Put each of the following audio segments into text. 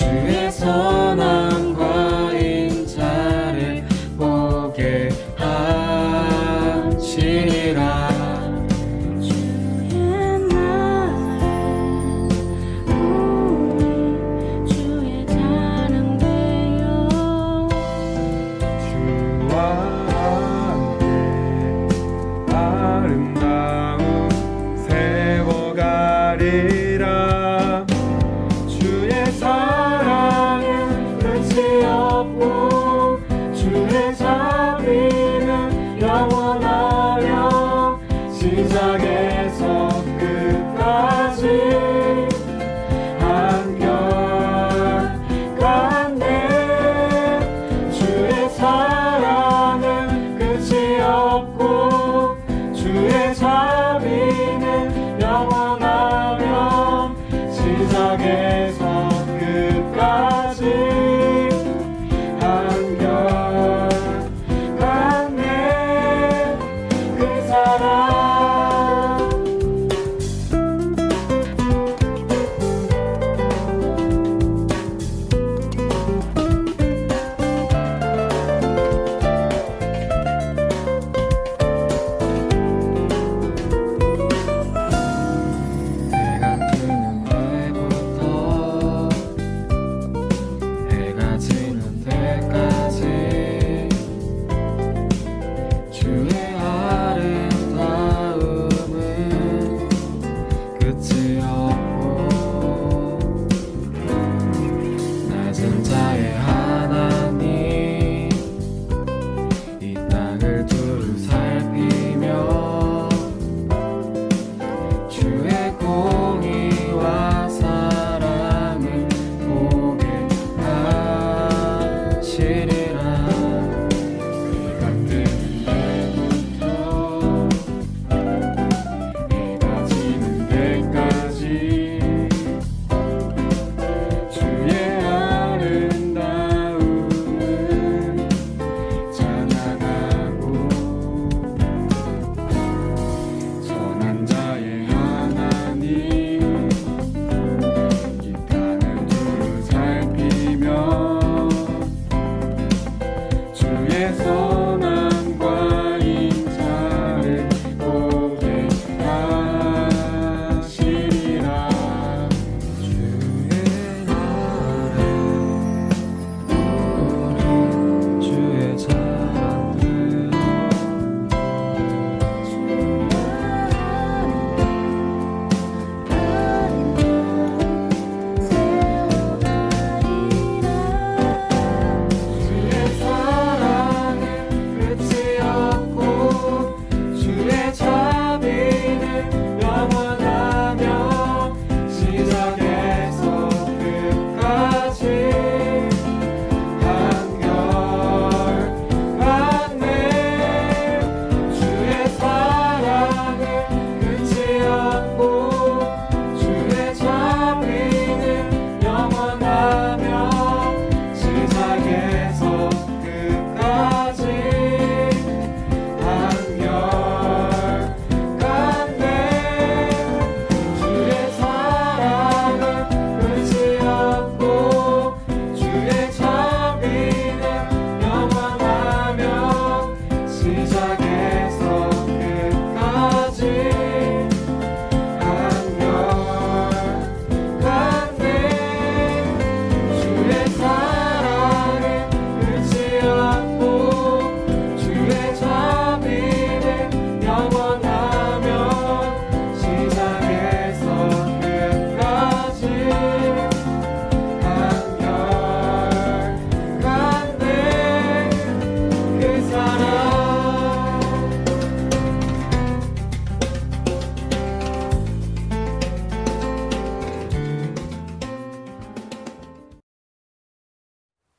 주의 선함과 인자를 보게 하시리라.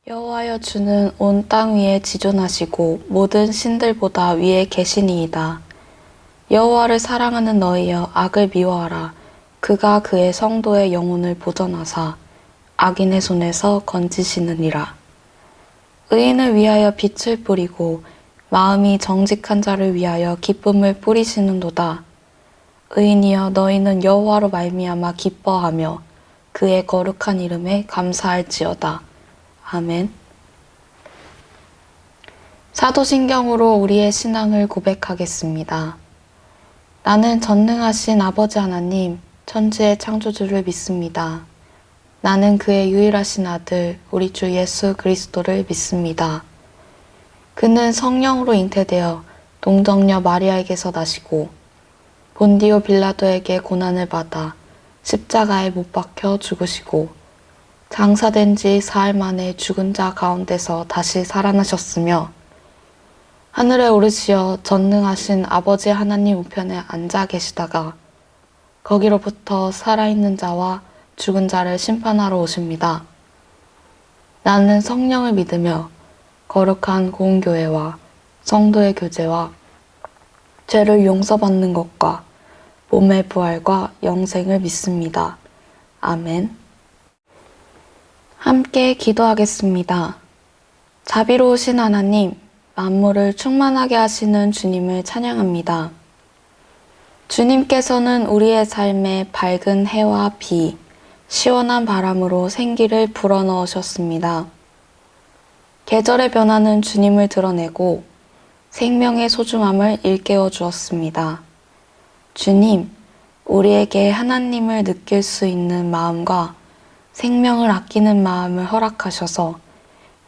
여호와여 주는 온 땅 위에 지존하시고 모든 신들보다 위에 계시니이다. 여호와를 사랑하는 너희여 악을 미워하라. 그가 그의 성도의 영혼을 보전하사 악인의 손에서 건지시느니라. 의인을 위하여 빛을 뿌리고 마음이 정직한 자를 위하여 기쁨을 뿌리시는도다. 의인이여 너희는 여호와로 말미암아 기뻐하며 그의 거룩한 이름에 감사할지어다. 아멘. 사도신경으로 우리의 신앙을 고백하겠습니다. 나는 전능하신 아버지 하나님, 천지의 창조주를 믿습니다. 나는 그의 유일하신 아들, 우리 주 예수 그리스도를 믿습니다. 그는 성령으로 잉태되어 동정녀 마리아에게서 나시고 본디오 빌라도에게 고난을 받아 십자가에 못 박혀 죽으시고 장사된 지 사흘 만에 죽은 자 가운데서 다시 살아나셨으며 하늘에 오르시어 전능하신 아버지 하나님 우편에 앉아 계시다가 거기로부터 살아있는 자와 죽은 자를 심판하러 오십니다. 나는 성령을 믿으며 거룩한 공교회와 성도의 교제와 죄를 용서받는 것과 몸의 부활과 영생을 믿습니다. 아멘. 함께 기도하겠습니다. 자비로우신 하나님, 만물을 충만하게 하시는 주님을 찬양합니다. 주님께서는 우리의 삶에 밝은 해와 비, 시원한 바람으로 생기를 불어넣으셨습니다. 계절의 변화는 주님을 드러내고 생명의 소중함을 일깨워 주었습니다. 주님, 우리에게 하나님을 느낄 수 있는 마음과 생명을 아끼는 마음을 허락하셔서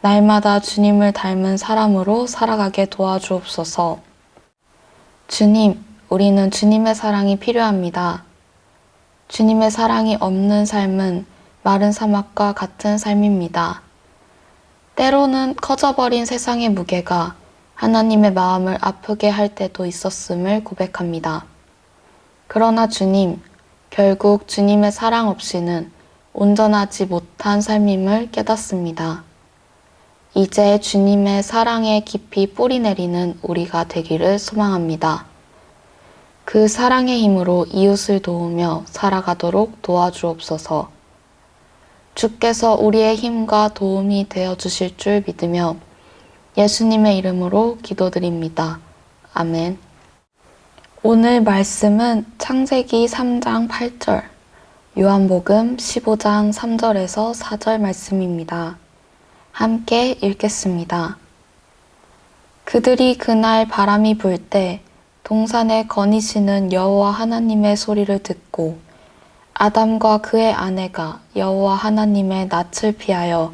날마다 주님을 닮은 사람으로 살아가게 도와주옵소서. 주님, 우리는 주님의 사랑이 필요합니다. 주님의 사랑이 없는 삶은 마른 사막과 같은 삶입니다. 때로는 커져버린 세상의 무게가 하나님의 마음을 아프게 할 때도 있었음을 고백합니다. 그러나 주님, 결국 주님의 사랑 없이는 온전하지 못한 삶임을 깨닫습니다. 이제 주님의 사랑에 깊이 뿌리내리는 우리가 되기를 소망합니다. 그 사랑의 힘으로 이웃을 도우며 살아가도록 도와주옵소서. 주께서 우리의 힘과 도움이 되어 주실 줄 믿으며 예수님의 이름으로 기도드립니다. 아멘. 오늘 말씀은 창세기 3장 8절, 요한복음 15장 3절에서 4절 말씀입니다. 함께 읽겠습니다. 그들이 그날 바람이 불 때 동산에 거니시는 여호와 하나님의 소리를 듣고 아담과 그의 아내가 여호와 하나님의 낯을 피하여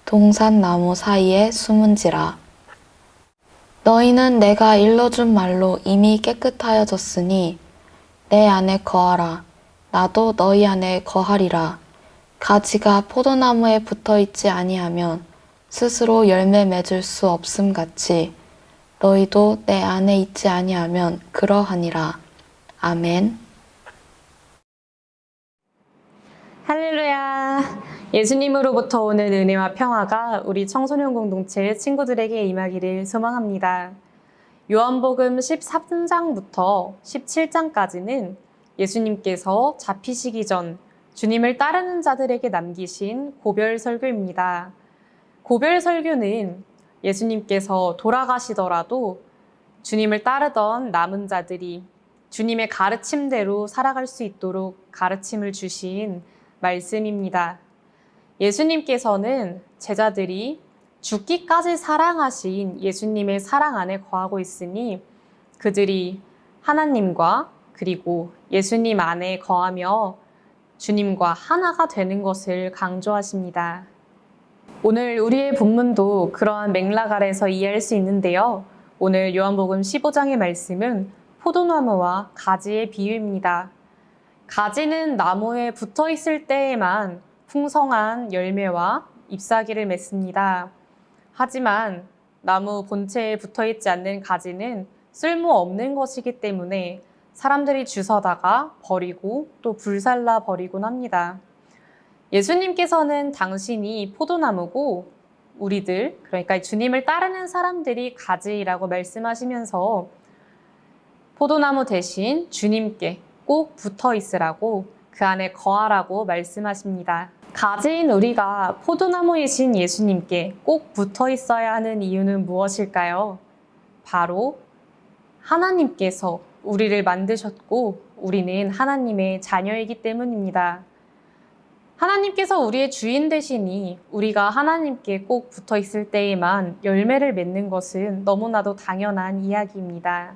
동산 나무 사이에 숨은지라. 너희는 내가 일러준 말로 이미 깨끗하여졌으니 내 안에 거하라. 나도 너희 안에 거하리라. 가지가 포도나무에 붙어있지 아니하면 스스로 열매 맺을 수 없음 같이 너희도 내 안에 있지 아니하면 그러하니라. 아멘. 할렐루야! 예수님으로부터 오는 은혜와 평화가 우리 청소년 공동체 친구들에게 임하기를 소망합니다. 요한복음 13장부터 17장까지는 예수님께서 잡히시기 전 주님을 따르는 자들에게 남기신 고별 설교입니다. 고별 설교는 예수님께서 돌아가시더라도 주님을 따르던 남은 자들이 주님의 가르침대로 살아갈 수 있도록 가르침을 주신 말씀입니다. 예수님께서는 제자들이 죽기까지 사랑하신 예수님의 사랑 안에 거하고 있으니 그들이 하나님과 그리고 예수님 안에 거하며 주님과 하나가 되는 것을 강조하십니다. 오늘 우리의 본문도 그러한 맥락 아래서 이해할 수 있는데요. 오늘 요한복음 15장의 말씀은 포도나무와 가지의 비유입니다. 가지는 나무에 붙어 있을 때에만 풍성한 열매와 잎사귀를 맺습니다. 하지만 나무 본체에 붙어 있지 않는 가지는 쓸모없는 것이기 때문에 사람들이 주워다가 버리고 또 불살라 버리곤 합니다. 예수님께서는 당신이 포도나무고 우리들, 그러니까 주님을 따르는 사람들이 가지라고 말씀하시면서 포도나무 대신 주님께 꼭 붙어 있으라고 그 안에 거하라고 말씀하십니다. 가지인 우리가 포도나무이신 예수님께 꼭 붙어 있어야 하는 이유는 무엇일까요? 바로 하나님께서 우리를 만드셨고 우리는 하나님의 자녀이기 때문입니다. 하나님께서 우리의 주인 되시니 우리가 하나님께 꼭 붙어 있을 때에만 열매를 맺는 것은 너무나도 당연한 이야기입니다.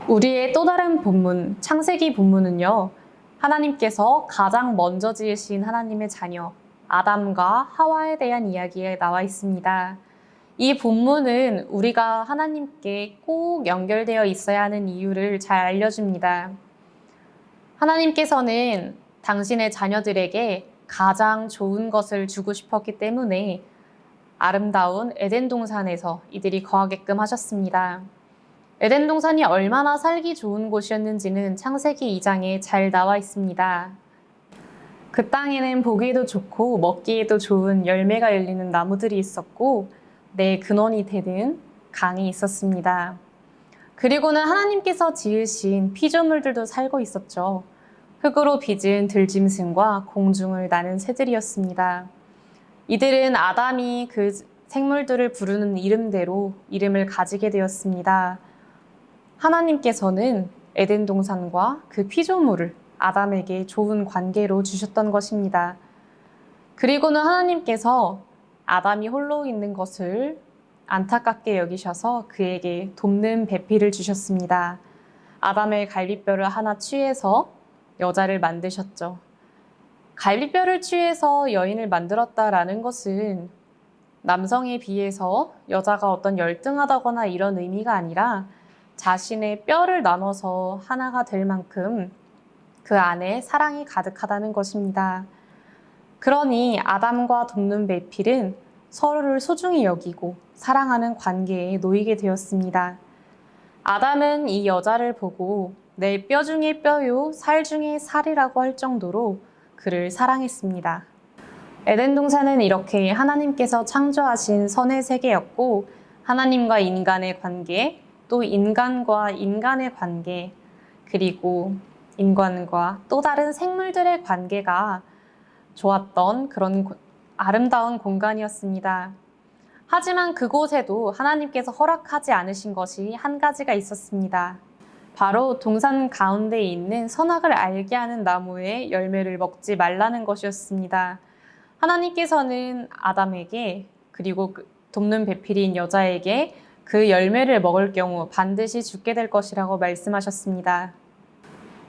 우리의 또 다른 본문, 창세기 본문은요, 하나님께서 가장 먼저 지으신 하나님의 자녀, 아담과 하와에 대한 이야기에 나와 있습니다. 이 본문은 우리가 하나님께 꼭 연결되어 있어야 하는 이유를 잘 알려줍니다. 하나님께서는 당신의 자녀들에게 가장 좋은 것을 주고 싶었기 때문에 아름다운 에덴 동산에서 이들이 거하게끔 하셨습니다. 에덴 동산이 얼마나 살기 좋은 곳이었는지는 창세기 2장에 잘 나와 있습니다. 그 땅에는 보기에도 좋고 먹기에도 좋은 열매가 열리는 나무들이 있었고 내 근원이 되는 강이 있었습니다. 그리고는 하나님께서 지으신 피조물들도 살고 있었죠. 흙으로 빚은 들짐승과 공중을 나는 새들이었습니다. 이들은 아담이 그 생물들을 부르는 이름대로 이름을 가지게 되었습니다. 하나님께서는 에덴 동산과 그 피조물을 아담에게 좋은 관계로 주셨던 것입니다. 그리고는 하나님께서 아담이 홀로 있는 것을 안타깝게 여기셔서 그에게 돕는 배필을 주셨습니다. 아담의 갈비뼈를 하나 취해서 여자를 만드셨죠. 갈비뼈를 취해서 여인을 만들었다라는 것은 남성에 비해서 여자가 어떤 열등하다거나 이런 의미가 아니라 자신의 뼈를 나눠서 하나가 될 만큼 그 안에 사랑이 가득하다는 것입니다. 그러니 아담과 돕는 배필은 서로를 소중히 여기고 사랑하는 관계에 놓이게 되었습니다. 아담은 이 여자를 보고 내 뼈 중에 뼈요, 살 중에 살이라고 할 정도로 그를 사랑했습니다. 에덴 동산은 이렇게 하나님께서 창조하신 선의 세계였고 하나님과 인간의 관계, 또 인간과 인간의 관계, 그리고 인간과 또 다른 생물들의 관계가 좋았던 그런 아름다운 공간이었습니다. 하지만 그곳에도 하나님께서 허락하지 않으신 것이 한 가지가 있었습니다. 바로 동산 가운데 있는 선악을 알게 하는 나무의 열매를 먹지 말라는 것이었습니다. 하나님께서는 아담에게 그리고 돕는 배필인 여자에게 그 열매를 먹을 경우 반드시 죽게 될 것이라고 말씀하셨습니다.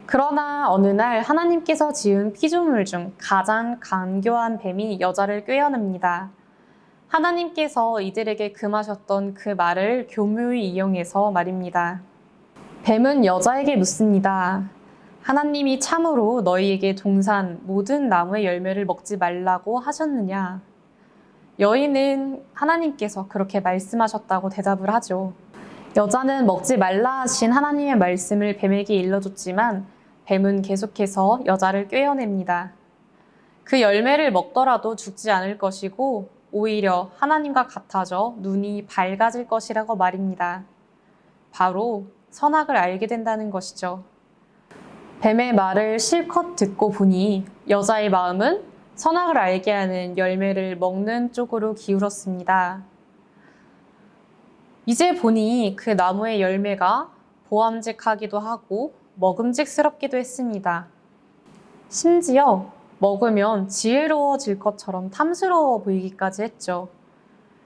그러나 어느 날 하나님께서 지은 피조물 중 가장 간교한 뱀이 여자를 꿰어냅니다. 하나님께서 이들에게 금하셨던 그 말을 교묘히 이용해서 말입니다. 뱀은 여자에게 묻습니다. 하나님이 참으로 너희에게 동산 모든 나무의 열매를 먹지 말라고 하셨느냐? 여인은 하나님께서 그렇게 말씀하셨다고 대답을 하죠. 여자는 먹지 말라 하신 하나님의 말씀을 뱀에게 일러줬지만 뱀은 계속해서 여자를 꿰어냅니다. 그 열매를 먹더라도 죽지 않을 것이고 오히려 하나님과 같아져 눈이 밝아질 것이라고 말입니다. 바로 선악을 알게 된다는 것이죠. 뱀의 말을 실컷 듣고 보니 여자의 마음은 선악을 알게 하는 열매를 먹는 쪽으로 기울었습니다. 이제 보니 그 나무의 열매가 보암직하기도 하고 먹음직스럽기도 했습니다. 심지어 먹으면 지혜로워질 것처럼 탐스러워 보이기까지 했죠.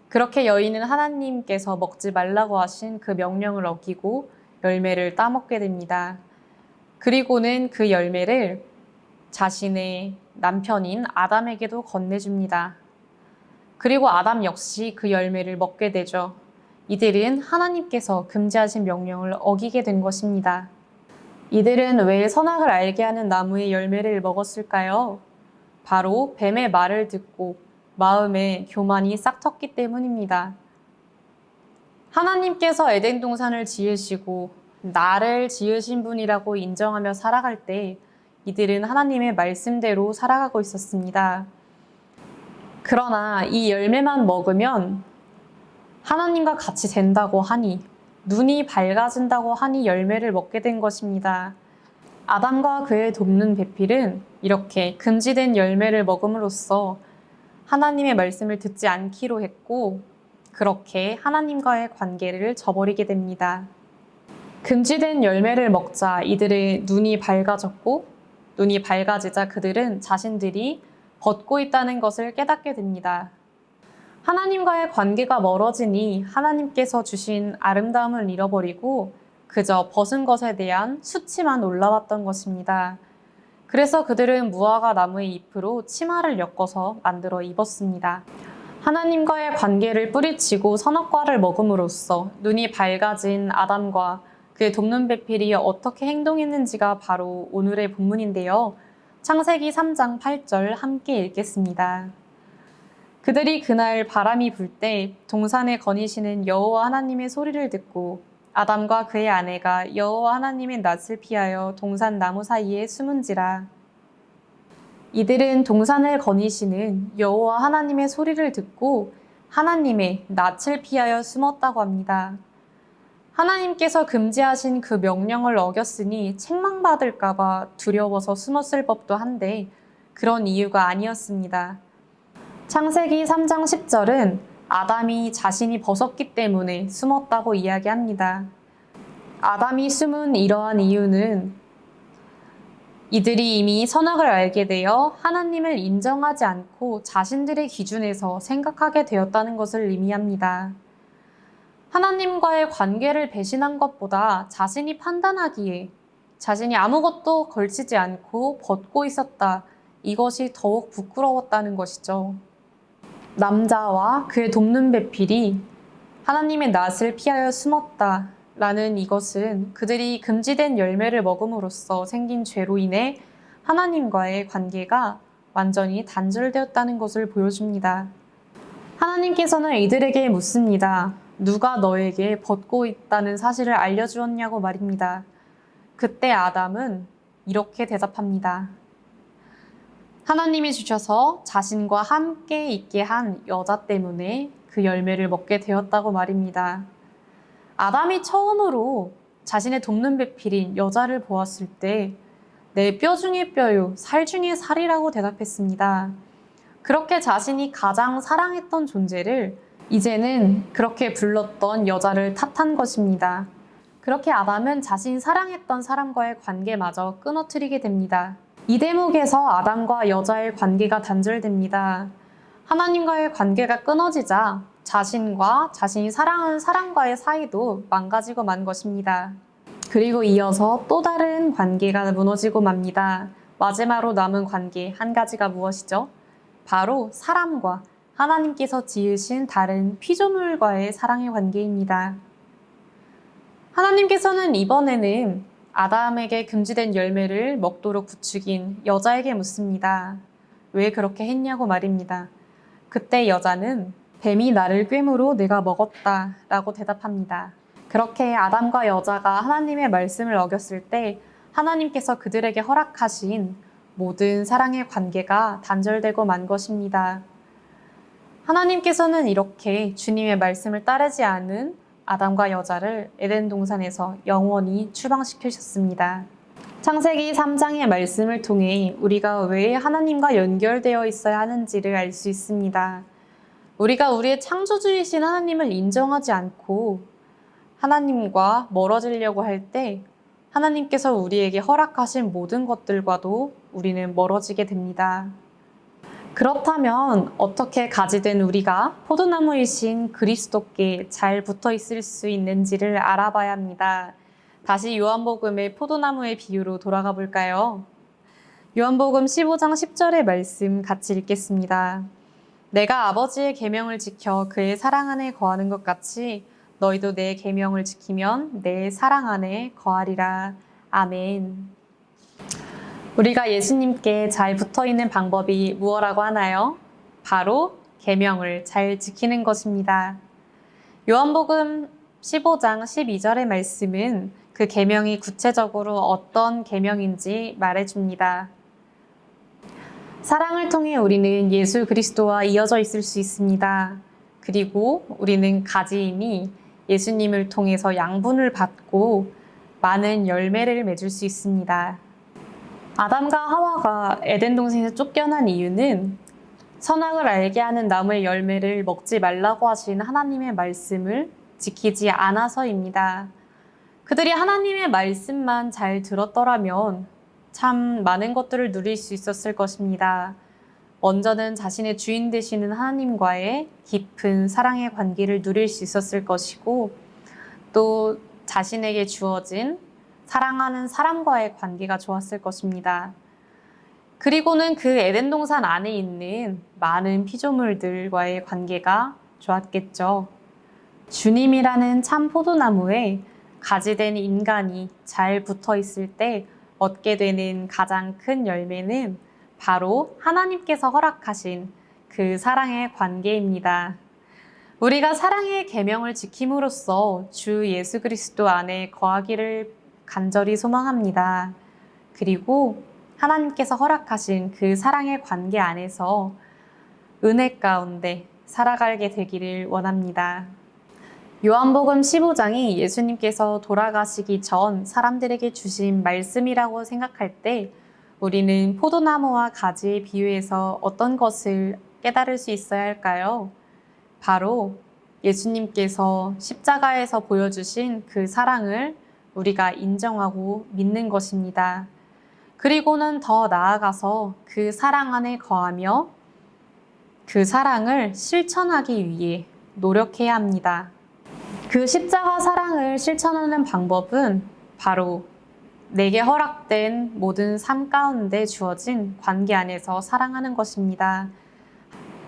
그렇게 여인은 하나님께서 먹지 말라고 하신 그 명령을 어기고 열매를 따먹게 됩니다. 그리고는 그 열매를 자신의 남편인 아담에게도 건네줍니다. 그리고 아담 역시 그 열매를 먹게 되죠. 이들은 하나님께서 금지하신 명령을 어기게 된 것입니다. 이들은 왜 선악을 알게 하는 나무의 열매를 먹었을까요? 바로 뱀의 말을 듣고 마음에 교만이 싹 텄기 때문입니다. 하나님께서 에덴 동산을 지으시고 나를 지으신 분이라고 인정하며 살아갈 때 이들은 하나님의 말씀대로 살아가고 있었습니다. 그러나 이 열매만 먹으면 하나님과 같이 된다고 하니, 눈이 밝아진다고 하니 열매를 먹게 된 것입니다. 아담과 그의 돕는 배필은 이렇게 금지된 열매를 먹음으로써 하나님의 말씀을 듣지 않기로 했고, 그렇게 하나님과의 관계를 저버리게 됩니다. 금지된 열매를 먹자 이들의 눈이 밝아졌고, 눈이 밝아지자 그들은 자신들이 벗고 있다는 것을 깨닫게 됩니다. 하나님과의 관계가 멀어지니 하나님께서 주신 아름다움을 잃어버리고 그저 벗은 것에 대한 수치만 올라왔던 것입니다. 그래서 그들은 무화과 나무의 잎으로 치마를 엮어서 만들어 입었습니다. 하나님과의 관계를 뿌리치고 선악과를 먹음으로써 눈이 밝아진 아담과 그의 돕는 배필이 어떻게 행동했는지가 바로 오늘의 본문인데요. 창세기 3장 8절 함께 읽겠습니다. 그들이 그날 바람이 불 때 동산에 거니시는 여호와 하나님의 소리를 듣고 아담과 그의 아내가 여호와 하나님의 낯을 피하여 동산 나무 사이에 숨은지라. 이들은 동산을 거니시는 여호와 하나님의 소리를 듣고 하나님의 낯을 피하여 숨었다고 합니다. 하나님께서 금지하신 그 명령을 어겼으니 책망받을까 봐 두려워서 숨었을 법도 한데 그런 이유가 아니었습니다. 창세기 3장 10절은 아담이 자신이 벗었기 때문에 숨었다고 이야기합니다. 아담이 숨은 이러한 이유는 이들이 이미 선악을 알게 되어 하나님을 인정하지 않고 자신들의 기준에서 생각하게 되었다는 것을 의미합니다. 하나님과의 관계를 배신한 것보다 자신이 판단하기에 자신이 아무것도 걸치지 않고 벗고 있었다. 이것이 더욱 부끄러웠다는 것이죠. 남자와 그의 돕는 배필이 하나님의 낯을 피하여 숨었다 라는 이것은 그들이 금지된 열매를 먹음으로써 생긴 죄로 인해 하나님과의 관계가 완전히 단절되었다는 것을 보여줍니다. 하나님께서는 이들에게 묻습니다. 누가 너에게 벗고 있다는 사실을 알려주었냐고 말입니다. 그때 아담은 이렇게 대답합니다. 하나님이 주셔서 자신과 함께 있게 한 여자 때문에 그 열매를 먹게 되었다고 말입니다. 아담이 처음으로 자신의 돕는 배필인 여자를 보았을 때 내 뼈 중에 뼈요, 살 중에 살이라고 대답했습니다. 그렇게 자신이 가장 사랑했던 존재를 이제는 그렇게 불렀던 여자를 탓한 것입니다. 그렇게 아담은 자신이 사랑했던 사람과의 관계마저 끊어뜨리게 됩니다. 이 대목에서 아담과 여자의 관계가 단절됩니다. 하나님과의 관계가 끊어지자 자신과 자신이 사랑하는 사람과의 사이도 망가지고 만 것입니다. 그리고 이어서 또 다른 관계가 무너지고 맙니다. 마지막으로 남은 관계 한 가지가 무엇이죠? 바로 사람과 하나님께서 지으신 다른 피조물과의 사랑의 관계입니다. 하나님께서는 이번에는 아담에게 금지된 열매를 먹도록 부추긴 여자에게 묻습니다. 왜 그렇게 했냐고 말입니다. 그때 여자는 뱀이 나를 꿰므로 내가 먹었다 라고 대답합니다. 그렇게 아담과 여자가 하나님의 말씀을 어겼을 때 하나님께서 그들에게 허락하신 모든 사랑의 관계가 단절되고 만 것입니다. 하나님께서는 이렇게 주님의 말씀을 따르지 않은 아담과 여자를 에덴 동산에서 영원히 추방시키셨습니다. 창세기 3장의 말씀을 통해 우리가 왜 하나님과 연결되어 있어야 하는지를 알 수 있습니다. 우리가 우리의 창조주이신 하나님을 인정하지 않고 하나님과 멀어지려고 할 때 하나님께서 우리에게 허락하신 모든 것들과도 우리는 멀어지게 됩니다. 그렇다면 어떻게 가지된 우리가 포도나무이신 그리스도께 잘 붙어 있을 수 있는지를 알아봐야 합니다. 다시 요한복음의 포도나무의 비유로 돌아가 볼까요? 요한복음 15장 10절의 말씀 같이 읽겠습니다. 내가 아버지의 계명을 지켜 그의 사랑 안에 거하는 것 같이 너희도 내 계명을 지키면 내 사랑 안에 거하리라. 아멘. 우리가 예수님께 잘 붙어있는 방법이 무엇이라고 하나요? 바로 계명을 잘 지키는 것입니다. 요한복음 15장 12절의 말씀은 그 계명이 구체적으로 어떤 계명인지 말해줍니다. 사랑을 통해 우리는 예수 그리스도와 이어져 있을 수 있습니다. 그리고 우리는 가지인이 예수님을 통해서 양분을 받고 많은 열매를 맺을 수 있습니다. 아담과 하와가 에덴 동산에서 쫓겨난 이유는 선악을 알게 하는 나무의 열매를 먹지 말라고 하신 하나님의 말씀을 지키지 않아서입니다. 그들이 하나님의 말씀만 잘 들었더라면 참 많은 것들을 누릴 수 있었을 것입니다. 먼저는 자신의 주인 되시는 하나님과의 깊은 사랑의 관계를 누릴 수 있었을 것이고, 또 자신에게 주어진 사랑하는 사람과의 관계가 좋았을 것입니다. 그리고는 그 에덴 동산 안에 있는 많은 피조물들과의 관계가 좋았겠죠. 주님이라는 참 포도나무에 가지된 인간이 잘 붙어 있을 때 얻게 되는 가장 큰 열매는 바로 하나님께서 허락하신 그 사랑의 관계입니다. 우리가 사랑의 계명을 지킴으로써 주 예수 그리스도 안에 거하기를 간절히 소망합니다. 그리고 하나님께서 허락하신 그 사랑의 관계 안에서 은혜 가운데 살아가게 되기를 원합니다. 요한복음 15장이 예수님께서 돌아가시기 전 사람들에게 주신 말씀이라고 생각할 때 우리는 포도나무와 가지에 비유해서 어떤 것을 깨달을 수 있어야 할까요? 바로 예수님께서 십자가에서 보여주신 그 사랑을 우리가 인정하고 믿는 것입니다. 그리고는 더 나아가서 그 사랑 안에 거하며 그 사랑을 실천하기 위해 노력해야 합니다. 그 십자가 사랑을 실천하는 방법은 바로 내게 허락된 모든 삶 가운데 주어진 관계 안에서 사랑하는 것입니다.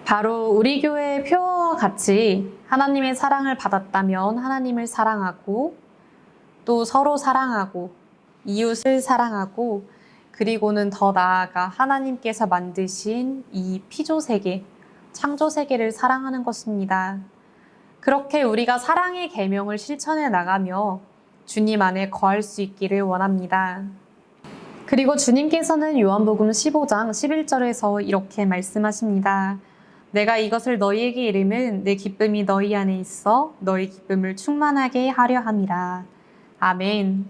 바로 우리 교회의 표어와 같이 하나님의 사랑을 받았다면 하나님을 사랑하고 또 서로 사랑하고 이웃을 사랑하고 그리고는 더 나아가 하나님께서 만드신 이 피조세계, 창조세계를 사랑하는 것입니다. 그렇게 우리가 사랑의 계명을 실천해 나가며 주님 안에 거할 수 있기를 원합니다. 그리고 주님께서는 요한복음 15장 11절에서 이렇게 말씀하십니다. 내가 이것을 너희에게 이름은 내 기쁨이 너희 안에 있어 너희 기쁨을 충만하게 하려 함이라. 아멘.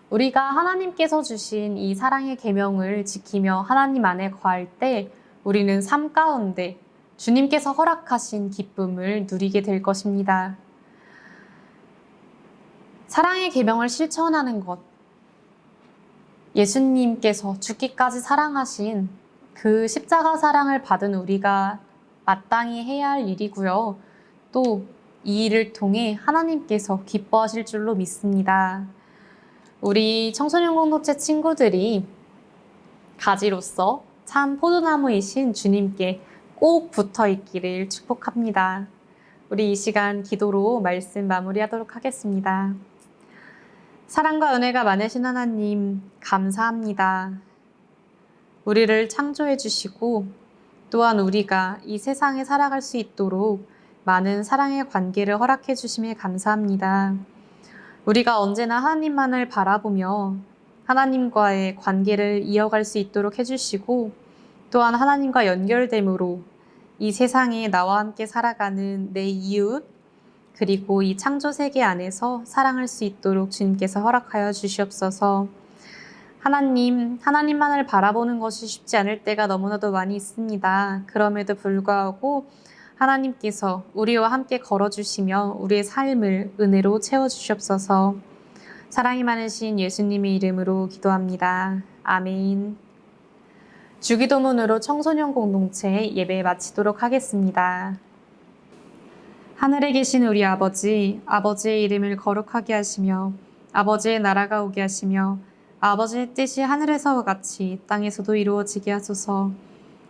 우리가 하나님께서 주신 이 사랑의 계명을 지키며 하나님 안에 거할 때 우리는 삶 가운데 주님께서 허락하신 기쁨을 누리게 될 것입니다. 사랑의 계명을 실천하는 것, 예수님께서 죽기까지 사랑하신 그 십자가 사랑을 받은 우리가 마땅히 해야 할 일이고요. 또 이 일을 통해 하나님께서 기뻐하실 줄로 믿습니다. 우리 청소년 공동체 친구들이 가지로서 참 포도나무이신 주님께 꼭 붙어 있기를 축복합니다. 우리 이 시간 기도로 말씀 마무리하도록 하겠습니다. 사랑과 은혜가 많으신 하나님, 감사합니다. 우리를 창조해 주시고 또한 우리가 이 세상에 살아갈 수 있도록 많은 사랑의 관계를 허락해 주심에 감사합니다. 우리가 언제나 하나님만을 바라보며 하나님과의 관계를 이어갈 수 있도록 해주시고 또한 하나님과 연결됨으로 이 세상에 나와 함께 살아가는 내 이웃 그리고 이 창조 세계 안에서 사랑할 수 있도록 주님께서 허락하여 주시옵소서. 하나님만을 바라보는 것이 쉽지 않을 때가 너무나도 많이 있습니다. 그럼에도 불구하고 하나님께서 우리와 함께 걸어주시며 우리의 삶을 은혜로 채워주시옵소서. 사랑이 많으신 예수님의 이름으로 기도합니다. 아멘. 주기도문으로 청소년 공동체 예배 마치도록 하겠습니다. 하늘에 계신 우리 아버지, 아버지의 이름을 거룩하게 하시며 아버지의 나라가 오게 하시며 아버지의 뜻이 하늘에서와 같이 땅에서도 이루어지게 하소서.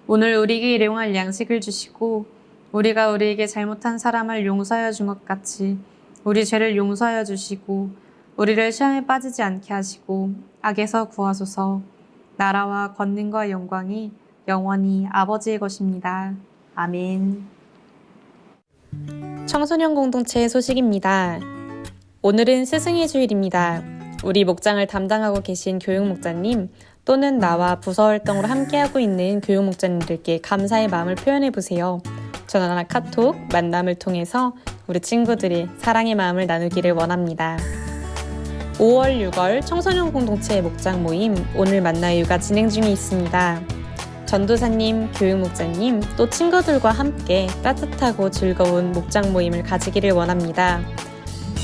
오늘 우리에게 일용할 양식을 주시고 우리가 우리에게 잘못한 사람을 용서하여 준 것 같이 우리 죄를 용서하여 주시고 우리를 시험에 빠지지 않게 하시고 악에서 구하소서. 나라와 권능과 영광이 영원히 아버지의 것입니다. 아멘. 청소년 공동체의 소식입니다. 오늘은 스승의 주일입니다. 우리 목장을 담당하고 계신 교육 목자님 또는 나와 부서 활동으로 함께하고 있는 교육 목자님들께 감사의 마음을 표현해 보세요. 전화나 카톡, 만남을 통해서 우리 친구들이 사랑의 마음을 나누기를 원합니다. 5월, 6월 청소년 공동체 목장 모임 오늘 만나요가 진행 중에 있습니다. 전도사님, 교육 목자님, 또 친구들과 함께 따뜻하고 즐거운 목장 모임을 가지기를 원합니다.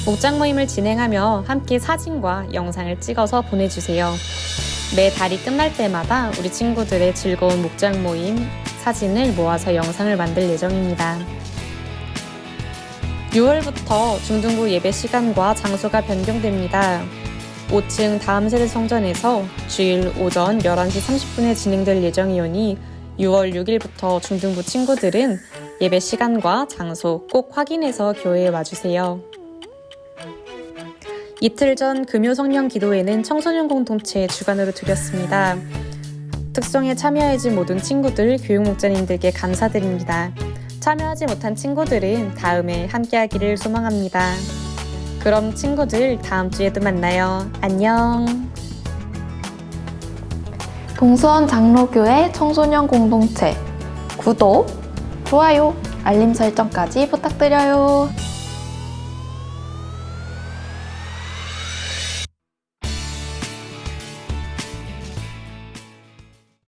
목장 모임을 진행하며 함께 사진과 영상을 찍어서 보내주세요. 매 달이 끝날 때마다 우리 친구들의 즐거운 목장 모임 사진을 모아서 영상을 만들 예정입니다. 6월부터 중등부 예배 시간과 장소가 변경됩니다. 5층 다음세대 성전에서 주일 오전 11시 30분에 진행될 예정이오니 6월 6일부터 중등부 친구들은 예배 시간과 장소 꼭 확인해서 교회에 와주세요. 이틀 전 금요 성령 기도회는 청소년 공동체 주관으로 드렸습니다. 특성에 참여해준 모든 친구들, 교육 목자님들께 감사드립니다. 참여하지 못한 친구들은 다음에 함께하기를 소망합니다. 그럼 친구들 다음 주에도 만나요. 안녕. 동수원 장로교회 청소년 공동체 구독, 좋아요, 알림 설정까지 부탁드려요.